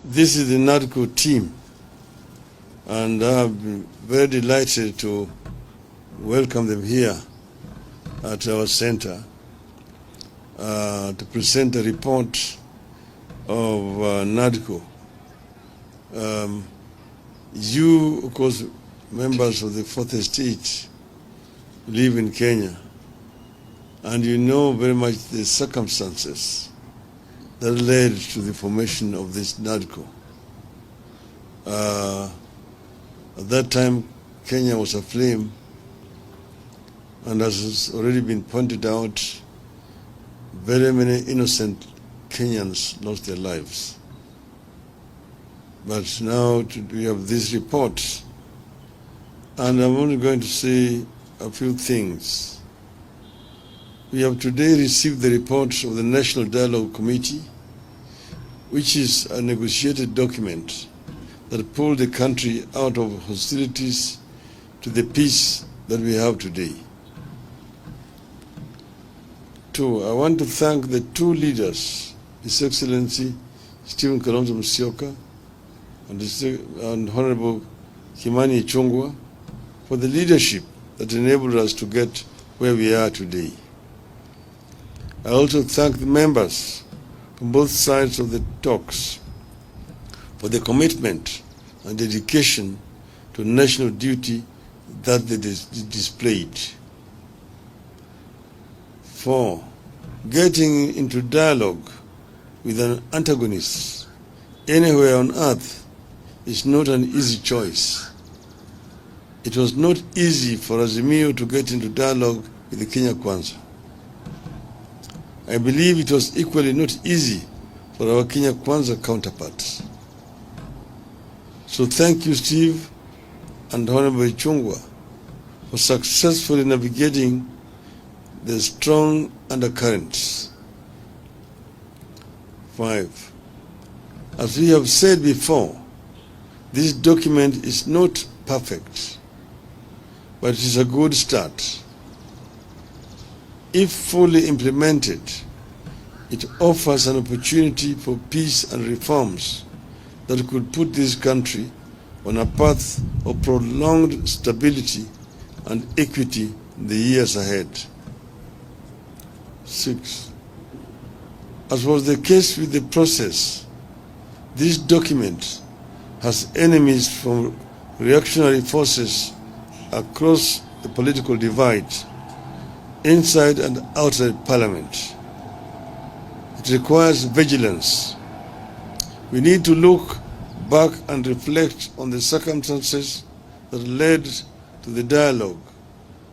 This is the Nadco team, and I'm very delighted to welcome them here at our center to present a report of Nadco. You, of course, members of the Fourth Estate, live in Kenya, and you know very much the circumstances that led to the formation of this Nadco. At that time, Kenya was aflame, and as has already been pointed out, very many innocent Kenyans lost their lives. But now we have this report, and I'm only going to say a few things. We have today received the report of the National Dialogue Committee, which is a negotiated document that pulled the country out of hostilities to the peace that we have today. Two, I want to thank the two leaders, His Excellency Stephen Kalonzo Musyoka and Honorable Kimani Ichung'wah, for the leadership that enabled us to get where we are today. I also thank the members from both sides of the talks for the commitment and dedication to national duty that they displayed. 4, getting into dialogue with an antagonist anywhere on earth is not an easy choice. It was not easy for Azimio to get into dialogue with the Kenya Kwanza. I believe it was equally not easy for our Kenya Kwanza counterparts. So thank you, Steve and Honorable Ichung'wah, for successfully navigating the strong undercurrents. 5, as we have said before, this document is not perfect, but it is a good start. If fully implemented, it offers an opportunity for peace and reforms that could put this country on a path of prolonged stability and equity in the years ahead. 6, as was the case with the process, this document has enemies from reactionary forces across the political divide, inside and outside Parliament. It requires vigilance. We need to look back and reflect on the circumstances that led to the dialogue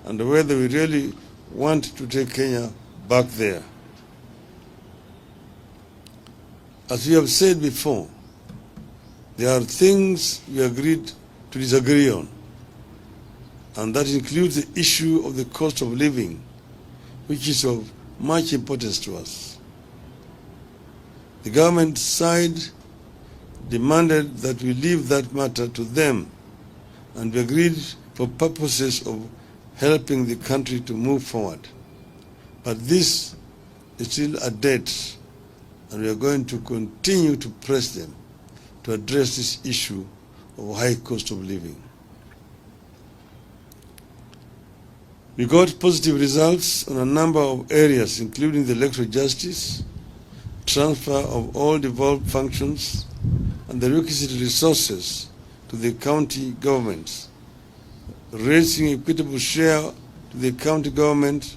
and whether we really want to take Kenya back there. As we have said before, there are things we agreed to disagree on, and that includes the issue of the cost of living, which is of much importance to us. The government side demanded that we leave that matter to them, and we agreed for purposes of helping the country to move forward. But this is still a debt, and we are going to continue to press them to address this issue of high cost of living. We got positive results on a number of areas, including the electoral justice, transfer of all devolved functions, and the requisite resources to the county governments, raising equitable share to the county government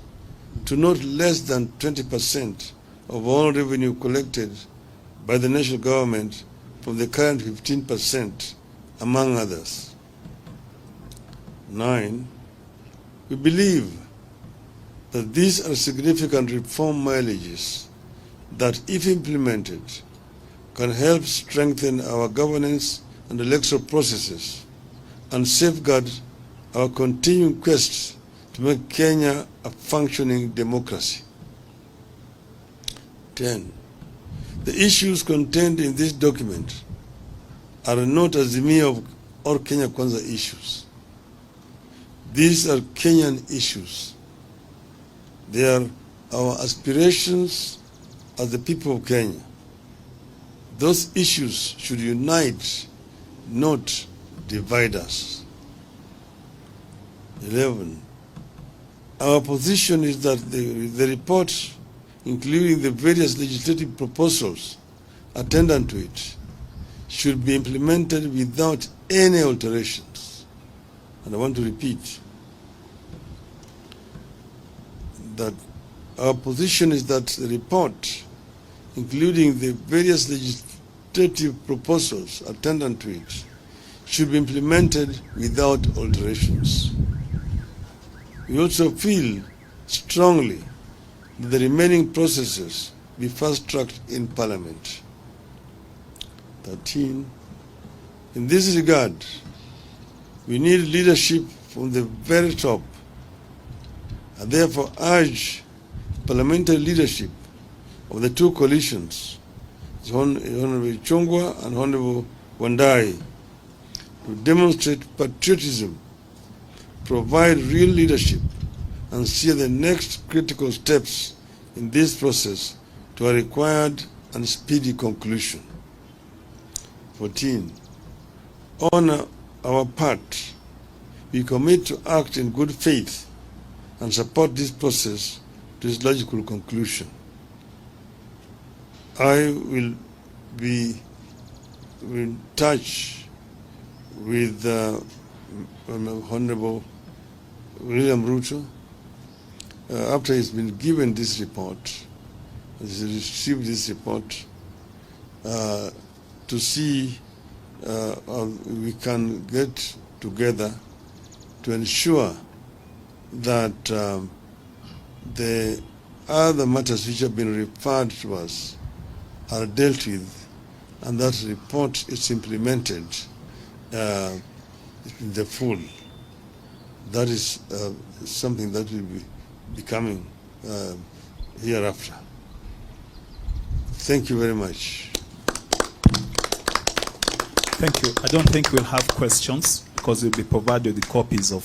to not less than 20% of all revenue collected by the national government from the current 15%, among others. 9, we believe that these are significant reform mileages that, if implemented, can help strengthen our governance and electoral processes and safeguard our continuing quest to make Kenya a functioning democracy. 10, the issues contained in this document are not Azimio or Kenya Kwanza issues. These are Kenyan issues. They are our aspirations as the people of Kenya. Those issues should unite, not divide us. 11. Our position is that the report, including the various legislative proposals attendant to it, should be implemented without any alterations. And I want to repeat that our position is that the report, including the various legislative proposals attendant to it, should be implemented without alterations. We also feel strongly that the remaining processes be fast-tracked in Parliament. 13. In this regard, we need leadership from the very top, and therefore urge parliamentary leadership of the two coalitions, Honorable Chungwa and Honorable Wandai, to demonstrate patriotism, provide real leadership, and steer the next critical steps in this process to a required and speedy conclusion. 14. On our part, we commit to act in good faith and support this process to its logical conclusion. I will be in touch with Honorable William Ruto after he's been given this report, he's received this report, to see we can get together to ensure that the other matters which have been referred to us are dealt with, and that report is implemented in the full. That is something that will be becoming hereafter. Thank you very much. Thank you. I don't think we'll have questions because we'll be provided with copies of